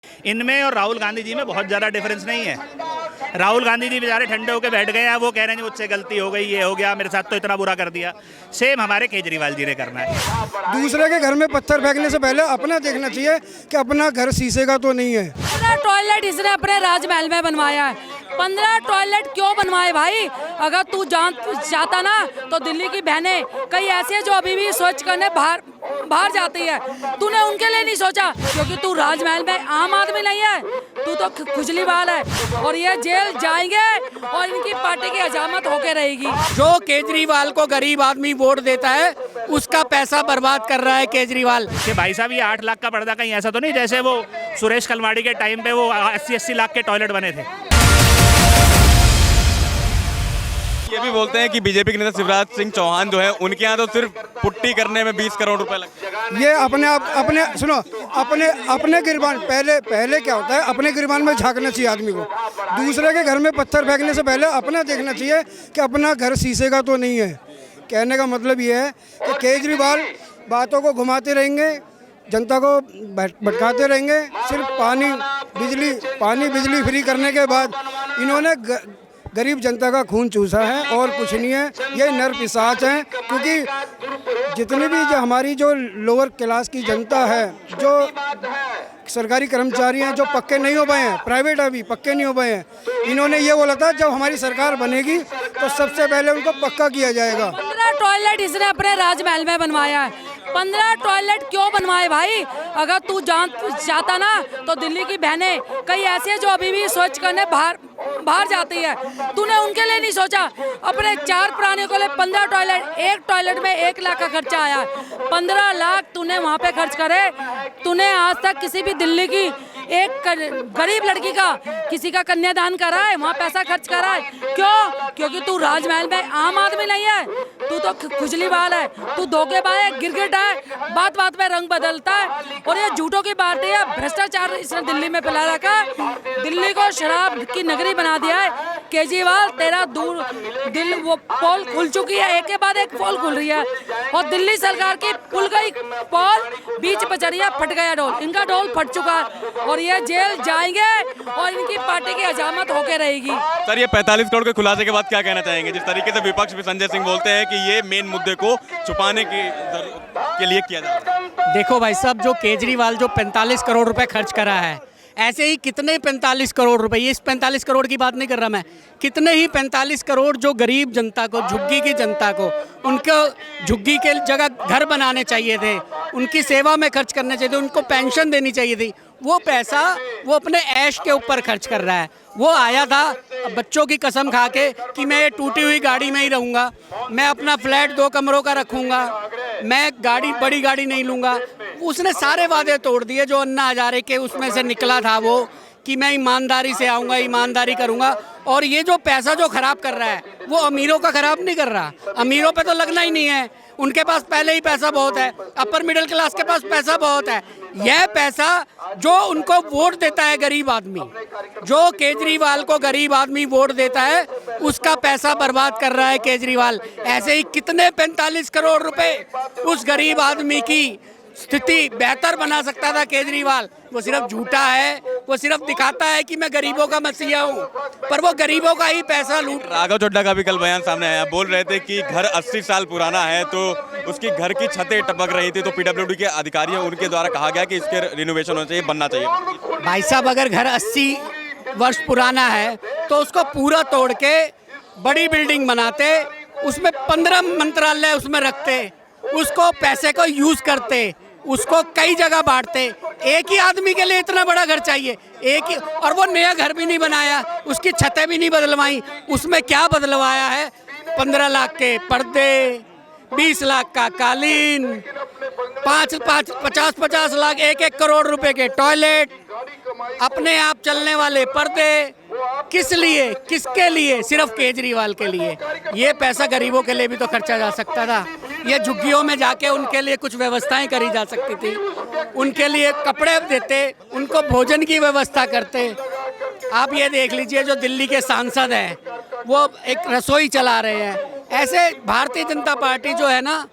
इनमें और राहुल गांधी जी में बहुत ज़्यादा डिफरेंस नहीं है। राहुल गांधी जी बेचारे ठंडे होकर बैठ गए हैं, वो कह रहे हैं मुझसे गलती हो गई, ये हो गया, मेरे साथ तो इतना बुरा कर दिया। सेम हमारे केजरीवाल जी ने करना है। दूसरे के घर में पत्थर फेंकने से पहले अपना देखना चाहिए कि अपना घर शीशे का तो नहीं है। 15 टॉयलेट इसने अपने राजमहल में बनवाया है। 15 टॉयलेट क्यों बनवाए भाई? अगर तू जान चाहता ना तो दिल्ली की बहनें कई ऐसी है जो अभी भी स्वच्छ करने बाहर जाती है, तूने उनके लिए नहीं सोचा क्योंकि तू राजमहल में आम आदमी नहीं है, तू तो खुजली वाल है और ये जेल जाएंगे और इनकी पार्टी की हजामत होके रहेगी। जो केजरीवाल को गरीब आदमी वोट देता है उसका पैसा बर्बाद कर रहा है केजरीवाल। कि भाई साहब ये 8 लाख का पर्दा कहीं ऐसा तो नहीं जैसे वो सुरेश कलमाड़ी के टाइम पे वो 80-80 लाख के टॉयलेट बने थे। ये भी बोलते हैं कि बीजेपी के नेता शिवराज सिंह चौहान जो है उनके यहाँ तो सिर्फ पुट्टी करने में 20 करोड़ रुपए लगते हैं। ये अपने गिरबान पहले क्या होता है, अपने गिरबान में झांकना चाहिए आदमी को। दूसरे के घर में पत्थर फेंकने से पहले अपना देखना चाहिए कि अपना घर शीशे का तो नहीं है। कहने का मतलब ये है कि केजरीवाल बातों को घुमाते रहेंगे, जनता को भटकाते रहेंगे। सिर्फ पानी बिजली फ्री करने के बाद इन्होंने गरीब जनता का खून चूसा है और कुछ नहीं है। ये नर पिशाच हैं, क्योंकि जितनी भी जो हमारी जो लोअर क्लास की जनता है, जो सरकारी कर्मचारी हैं जो पक्के नहीं हो पाए हैं, प्राइवेट अभी पक्के नहीं हो पाए हैं, इन्होंने ये बोला था जब हमारी सरकार बनेगी तो सबसे पहले उनको पक्का किया जाएगा। 15 टॉयलेट इसने अपने राजमहल में बनवाया है। 15 टॉयलेट क्यों बनवाए भाई? अगर तू जान चाहता ना तो दिल्ली की बहनें कई ऐसी है जो अभी भी स्वच्छ करने बाहर जाती है, तूने उनके लिए नहीं सोचा। अपने 4 प्राणियों के लिए 15 टॉयलेट, एक टॉयलेट में 1 लाख का खर्चा आया। 15 लाख तूने वहाँ पे खर्च करे। तूने आज तक किसी भी दिल्ली की एक गरीब लड़की का किसी का कन्यादान करा है, वहाँ पैसा खर्च करा है? क्यों? क्योंकि तू राजमहल में आम आदमी नहीं है, तू तो खुजली वाल है, तू धोखेबाज है, गिरगिट है, बात बात में रंग बदलता है और ये झूठों की पार्टी है। भ्रष्टाचार इसने दिल्ली में फैला रखा है, दिल्ली को शराब की नगरी बना दिया है। केजरीवाल तेरा दिल वो पोल खुल चुकी है, एक के बाद एक पोल खुल रही है और दिल्ली सरकार की खुल गई पोल, बीच पचड़िया फट गया डोल, इनका डोल फट चुका है और ये जेल जाएंगे और इनकी पार्टी की हजामत होके रहेगी। सर ये 45 करोड़ के खुलासे के बाद क्या कहना चाहेंगे? जिस तरीके से विपक्ष भी संजय सिंह बोलते हैं कि ये मेन मुद्दे को छुपाने के लिए किया जा रहा है। देखो भाई साहब, जो केजरीवाल जो 45 करोड़ रुपए खर्च करा है, ऐसे ही कितने 45 करोड़ रुपए, ये इस 45 करोड़ की बात नहीं कर रहा मैं, कितने ही 45 करोड़ जो गरीब जनता को, झुग्गी की जनता को, उनको झुग्गी के जगह घर बनाने चाहिए थे, उनकी सेवा में खर्च करने चाहिए थे, उनको पेंशन देनी चाहिए थी। वो पैसा वो अपने ऐश के ऊपर खर्च कर रहा है। वो आया था बच्चों की कसम खा के कि मैं ये टूटी हुई गाड़ी में ही रहूँगा, मैं अपना फ्लैट 2 कमरों का रखूँगा, मैं बड़ी गाड़ी नहीं लूँगा। उसने सारे वादे तोड़ दिए जो अन्ना हजारे के उसमें से निकला था, वो कि मैं ईमानदारी से आऊँगा, ईमानदारी करूँगा। और ये जो पैसा जो खराब कर रहा है वो अमीरों का खराब नहीं कर रहा, अमीरों पे तो लगना ही नहीं है, उनके पास पहले ही पैसा बहुत है, अपर मिडिल क्लास के पास पैसा बहुत है। यह पैसा जो उनको वोट देता है गरीब आदमी, जो केजरीवाल को गरीब आदमी वोट देता है, उसका पैसा बर्बाद कर रहा है केजरीवाल। ऐसे ही कितने 45 करोड़ रुपए उस गरीब आदमी की स्थिति बेहतर बना सकता था केजरीवाल। वो सिर्फ झूठा है, वो सिर्फ दिखाता है कि मैं गरीबों का मसीहा हूँ, पर वो गरीबों का ही पैसा लूट। राघव चड्ढा का भी कल बयान सामने आया, बोल रहे थे कि घर 80 साल पुराना है तो उसकी घर की छतें टपक रही थी, तो पीडब्ल्यूडी के अधिकारी हैं उनके द्वारा कहा गया कि इसके रिनोवेशन होना चाहिए, बनना चाहिए। भाई साहब, अगर घर 80 वर्ष पुराना है तो उसको पूरा तोड़ के बड़ी बिल्डिंग बनाते, उसमें 15 मंत्रालय उसमें रखते, उसको पैसे को यूज करते, उसको कई जगह बांटते। एक ही आदमी के लिए इतना बड़ा घर चाहिए, एक ही, और वो नया घर भी नहीं बनाया, उसकी छतें भी नहीं बदलवाई। उसमें क्या बदलवाया है? 15 लाख के पर्दे, 20 लाख का कालीन, 50 लाख, 1 करोड़ रुपए के टॉयलेट, अपने आप चलने वाले पर्दे। किस लिए, किसके लिए? सिर्फ केजरीवाल के लिए। ये पैसा गरीबों के लिए भी तो खर्चा जा सकता था। ये झुग्गियों में जाके उनके लिए कुछ व्यवस्थाएं करी जा सकती थी, उनके लिए कपड़े देते, उनको भोजन की व्यवस्था करते। आप ये देख लीजिए, जो दिल्ली के सांसद हैं वो एक रसोई चला रहे हैं। ऐसे भारतीय जनता पार्टी जो है ना,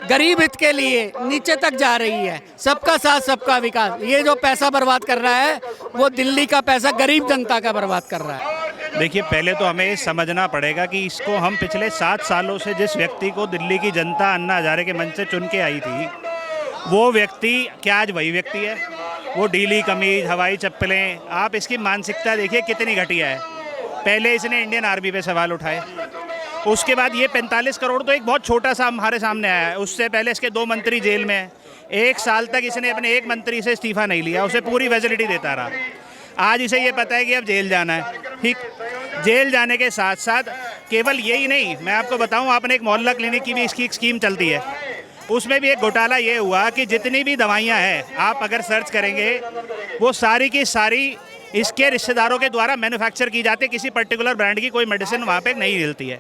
गरीब हित के लिए नीचे तक जा रही है। सबका साथ सबका विकास, ये जो पैसा बर्बाद कर रहा है वो दिल्ली का पैसा गरीब जनता का बर्बाद कर रहा है। देखिए, पहले तो हमें समझना पड़ेगा कि इसको हम पिछले 7 सालों से जिस व्यक्ति को दिल्ली की जनता अन्ना हजारे के मंच से चुन के आई थी, वो व्यक्ति क्या आज वही व्यक्ति है? वो ढीली कमीज, हवाई चप्पलें, आप इसकी मानसिकता देखिए कितनी घटिया है। पहले इसने इंडियन आर्मी पे सवाल उठाए, उसके बाद ये 45 करोड़ तो एक बहुत छोटा सा हमारे सामने आया है। उससे पहले इसके 2 मंत्री जेल में हैं। 1 साल तक इसने अपने एक मंत्री से इस्तीफा नहीं लिया, उसे पूरी फैसिलिटी देता रहा। आज इसे ये पता है कि अब जेल जाना है, ठीक। जेल जाने के साथ साथ केवल यही नहीं, मैं आपको बताऊं, आपने एक मोहल्ला क्लिनिक की भी इसकी एक स्कीम चलती है, उसमें भी एक घोटाला ये हुआ कि जितनी भी दवाइयाँ हैं आप अगर सर्च करेंगे वो सारी की सारी इसके रिश्तेदारों के द्वारा मैन्युफैक्चर की जाती है। किसी पर्टिकुलर ब्रांड की कोई मेडिसिन वहाँ पे नहीं मिलती है।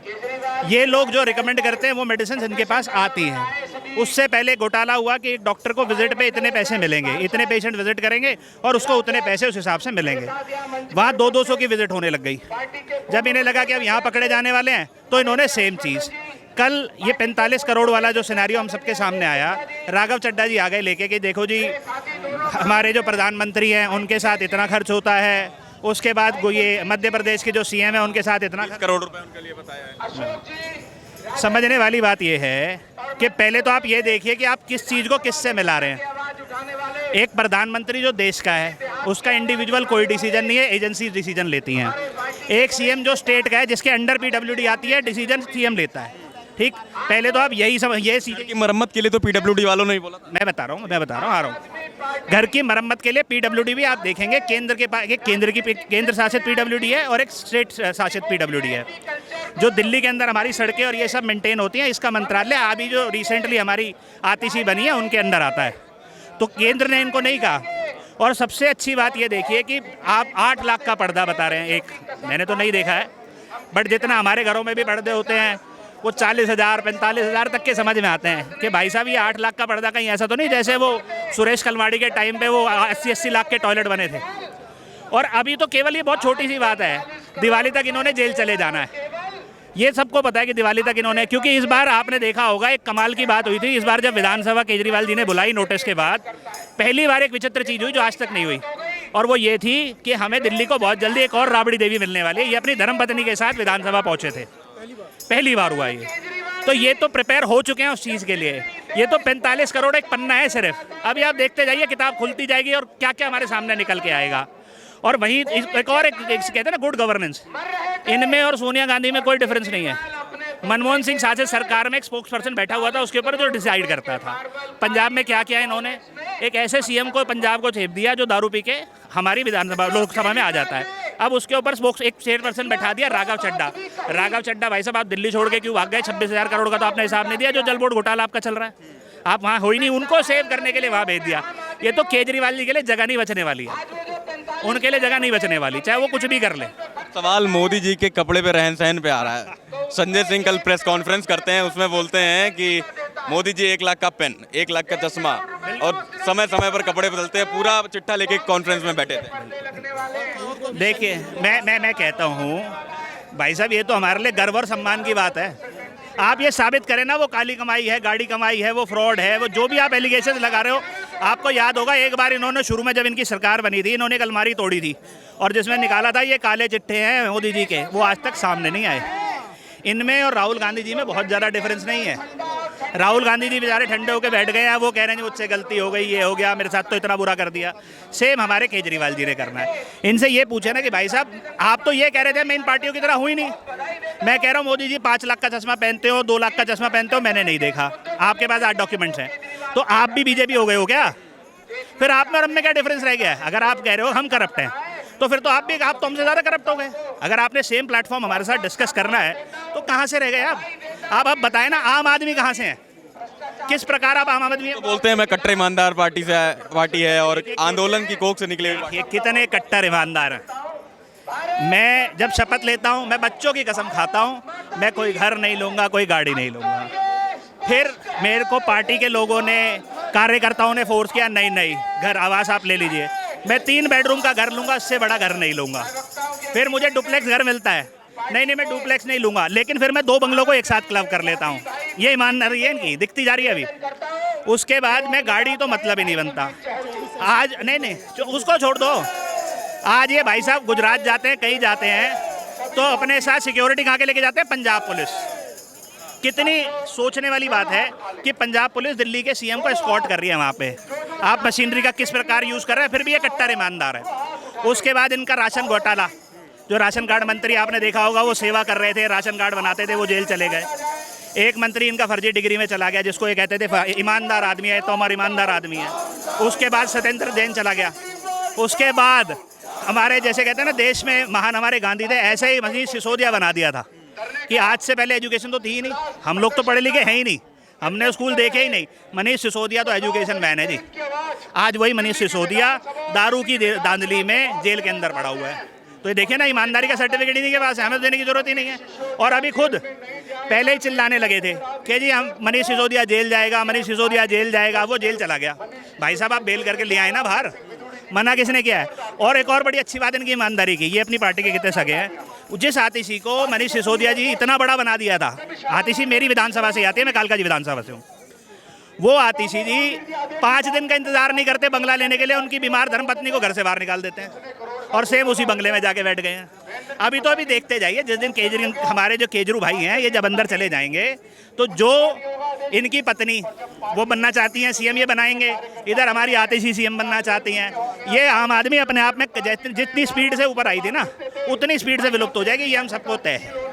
ये लोग जो रिकमेंड करते हैं वो मेडिसिन इनके पास आती हैं। उससे पहले घोटाला हुआ कि एक डॉक्टर को विजिट पे इतने पैसे मिलेंगे, इतने पेशेंट विजिट करेंगे और उसको उतने पैसे उस हिसाब से मिलेंगे। वहाँ 200 की विजिट होने लग गई। जब इन्हें लगा कि अब यहाँ पकड़े जाने वाले हैं तो इन्होंने सेम चीज़, कल ये 45 करोड़ वाला जो सिनेरियो हम सबके सामने आया, राघव चड्ढा जी आ गए लेके कि देखो जी हमारे जो प्रधानमंत्री हैं उनके साथ इतना खर्च होता है। उसके बाद ये मध्य प्रदेश के जो सीएम हैं उनके साथ इतना करोड़ रुपए उनके लिए बताया है। समझने वाली बात यह है कि पहले तो आप ये देखिए कि आप किस चीज़ को किससे मिला रहे हैं। एक प्रधानमंत्री जो देश का है उसका इंडिविजुअल कोई डिसीजन नहीं है, एजेंसी डिसीजन लेती हैं। एक सीएम जो स्टेट का है जिसके अंडर पीडब्ल्यूडी आती है, डिसीजन सीएम लेता है, ठीक। पहले तो आप यही समझ, ये की मरम्मत के लिए तो पीडब्ल्यूडी वालों ने ही बोला। मैं बता रहा हूँ आ रहा हूँ। घर की मरम्मत के लिए पीडब्ल्यूडी भी आप देखेंगे केंद्र के पास, एक केंद्र शासित पीडब्ल्यूडी है और एक स्टेट शासित पीडब्ल्यूडी है। जो दिल्ली के अंदर हमारी सड़कें और ये सब मेंटेन होती हैं, इसका मंत्रालय अभी जो रिसेंटली हमारी आतिशी बनी है उनके अंदर आता है। तो केंद्र ने इनको नहीं कहा। और सबसे अच्छी बात ये देखिए कि आप 8 लाख का पर्दा बता रहे हैं, एक मैंने तो नहीं देखा है, बट जितना हमारे घरों में भी पर्दे होते हैं वो 40,000 45,000 तक के समझ में आते हैं कि भाई साहब ये 8 लाख का पर्दा कहीं ऐसा तो नहीं जैसे वो सुरेश कलमाड़ी के टाइम पे वो 80-80 लाख के टॉयलेट बने थे। और अभी तो केवल ये बहुत छोटी सी बात है, दिवाली तक इन्होंने जेल चले जाना है। ये सबको पता है कि दिवाली तक इन्होंने, क्योंकि इस बार आपने देखा होगा एक कमाल की बात हुई थी। इस बार जब विधानसभा केजरीवाल जी ने बुलाई नोटिस के बाद, पहली बार एक विचित्र चीज़ हुई जो आज तक नहीं हुई, और वो ये थी कि हमें दिल्ली को बहुत जल्दी एक और राबड़ी देवी मिलने वाली है। ये अपनी धर्मपत्नी के साथ विधानसभा पहुँचे थे, पहली बार हुआ ये। तो ये तो प्रिपेयर हो चुके हैं उस चीज़ के लिए। ये तो 45 करोड़ एक पन्ना है सिर्फ। अभी आप देखते जाइए, किताब खुलती जाएगी और क्या क्या हमारे सामने निकल के आएगा। और वहीं एक और कहते हैं ना गुड गवर्नेंस, इनमें और सोनिया गांधी में कोई डिफरेंस नहीं है। मनमोहन सिंह शासित सरकार में एक स्पोक्स पर्सन बैठा हुआ था, उसके ऊपर जो डिसाइड करता था। पंजाब में क्या किया इन्होंने, एक ऐसे सीएम को पंजाब को छेप दिया जो दारू पी के हमारी विधानसभा लोकसभा में आ जाता है। अब उसके ऊपर स्पोक्स एक स्टेट पर्सन बैठा दिया, राघव चड्ढा। राघव चड्ढा भाई साहब आप दिल्ली छोड़ के क्यों भाग गए? 26,000 करोड़ का तो आपने हिसाब नहीं दिया जो जल बोर्ड घोटाला आपका चल रहा है। आप वहाँ हो ही नहीं, उनको सेव करने के लिए वहाँ भेज दिया। ये तो केजरीवाल जी के लिए जगह नहीं बचने वाली है, उनके लिए जगह नहीं बचने वाली, चाहे वो कुछ भी कर ले। सवाल मोदी जी के कपड़े पे, रहन सहन पे आ रहा है। संजय सिंह कल प्रेस कॉन्फ्रेंस करते हैं, उसमें बोलते हैं कि मोदी जी 1 लाख का पेन, 1 लाख का चश्मा और समय समय पर कपड़े बदलते हैं, पूरा चिट्ठा लेके कॉन्फ्रेंस में बैठे थे। देखिए मैं कहता हूँ भाई साहब, ये तो हमारे लिए गर्व और सम्मान की बात है। आप ये साबित करें ना वो काली कमाई है, गाड़ी कमाई है, वो फ्रॉड है, वो जो भी आप एलिगेशन लगा रहे हो। आपको याद होगा एक बार इन्होंने शुरू में जब इनकी सरकार बनी थी, इन्होंने एक अलमारी तोड़ी थी और जिसमें निकाला था ये काले चिट्ठे हैं मोदी जी के, वो आज तक सामने नहीं आए। इनमें और राहुल गांधी जी में बहुत ज़्यादा डिफरेंस नहीं है। राहुल गांधी जी बेचारे ठंडे होकर बैठ गए हैं, वो कह रहे हैं मुझसे गलती हो गई, ये हो गया, मेरे साथ तो इतना बुरा कर दिया। सेम हमारे केजरीवाल जी ने करना है। इनसे ये पूछे ना कि भाई साहब आप तो ये कह रहे थे मैं इन पार्टियों की तरह हूँ ही नहीं। मैं कह रहा हूँ मोदी जी 5 लाख का चश्मा पहनते हो, 2 लाख का चश्मा पहनते हो, मैंने नहीं देखा। आपके पास 8 डॉक्यूमेंट्स हैं, तो आप भी बीजेपी हो गए हो क्या? फिर आप में और हम में क्या डिफरेंस रह गया है? अगर आप कह रहे हो हम करप्ट हैं तो फिर तो आप तो हमसे ज़्यादा करप्ट हो गए। अगर आपने सेम प्लेटफॉर्म हमारे साथ डिस्कस करना है तो कहाँ से रह गए आप बताएं ना, आम आदमी कहाँ से हैं? किस प्रकार आप आम आदमी तो बोलते हैं मैं कट्टर ईमानदार पार्टी है और आंदोलन की कोख से निकले। ये कितने कट्टर ईमानदार हैं। मैं जब शपथ लेता हूँ, मैं बच्चों की कसम खाता हूँ, मैं कोई घर नहीं लूँगा, कोई गाड़ी नहीं लूँगा। फिर मेरे को पार्टी के लोगों ने, कार्यकर्ताओं ने फोर्स किया, नहीं घर आवास आप ले लीजिए, मैं 3 बेडरूम का घर लूँगा, इससे बड़ा घर नहीं लूँगा। फिर मुझे डुप्लेक्स घर मिलता है, नहीं मैं डुप्लेक्स नहीं लूँगा, लेकिन फिर मैं 2 बंगलों को एक साथ क्लब कर लेता हूँ। ये ईमानदारी है इनकी, दिखती जा रही है अभी। उसके बाद में गाड़ी तो मतलब ही नहीं बनता। आज नहीं उसको छोड़ दो, आज ये भाई साहब गुजरात जाते हैं, कहीं जाते हैं तो अपने साथ सिक्योरिटी कहाँ के लेके जाते हैं? पंजाब पुलिस। कितनी सोचने वाली बात है कि पंजाब पुलिस दिल्ली के सीएम को एस्कॉर्ट कर रही है वहाँ पे। आप मशीनरी का किस प्रकार यूज़ कर रहे हैं, फिर भी ये कट्टर ईमानदार है। उसके बाद इनका राशन घोटाला, जो राशन कार्ड मंत्री आपने देखा होगा, वो सेवा कर रहे थे, राशन कार्ड बनाते थे, वो जेल चले गए। एक मंत्री इनका फर्जी डिग्री में चला गया, जिसको ये कहते थे ईमानदार आदमी है, तोमर ईमानदार आदमी है। उसके बाद सत्येंद्र जैन चला गया। उसके बाद हमारे जैसे कहते हैं ना, देश में महान हमारे गांधी थे, ऐसे ही मनीष सिसोदिया बना दिया था कि आज से पहले एजुकेशन तो थी ही नहीं। हम लोग तो पढ़े लिखे हैं ही नहीं, हमने स्कूल देखे ही नहीं। मनीष सिसोदिया तो एजुकेशन मैन है जी। आज वही मनीष सिसोदिया दारू की धांधली में जेल के अंदर पड़ा हुआ है। तो ये देखिए ना, ईमानदारी का सर्टिफिकेट इन्हीं के पास है, हमें देने की जरूरत ही नहीं है। और अभी खुद पहले ही चिल्लाने लगे थे कि जी हम मनीष सिसोदिया जेल जाएगा, मनीष सिसोदिया जेल जाएगा। वो जेल चला गया। भाई साहब आप बेल करके ले आए ना बाहर, मना किसने किया है? और एक और बड़ी अच्छी बात इनकी ईमानदारी की, ये अपनी पार्टी के कितने सगे हैं। जिस आतिशी को मनीष सिसोदिया जी इतना बड़ा बना दिया था, आतिशी मेरी विधानसभा से आती है, मैं कालका जी विधानसभा से हूँ। वो आतिशी जी 5 दिन का इंतजार नहीं करते बंगला लेने के लिए, उनकी बीमार धर्मपत्नी को घर से बाहर निकाल देते हैं और सेम उसी बंगले में जाके बैठ गए हैं। अभी देखते जाइए, जिस दिन हमारे जो केजरू भाई हैं, ये जब अंदर चले जाएंगे तो जो इनकी पत्नी वो बनना चाहती हैं सीएम, ये बनाएंगे। इधर हमारी आतिशी सीएम बनना चाहती हैं। ये आम आदमी अपने आप में जितनी स्पीड से ऊपर आई थी ना, उतनी स्पीड से विलुप्त हो जाएगी, ये हम सबको तय है।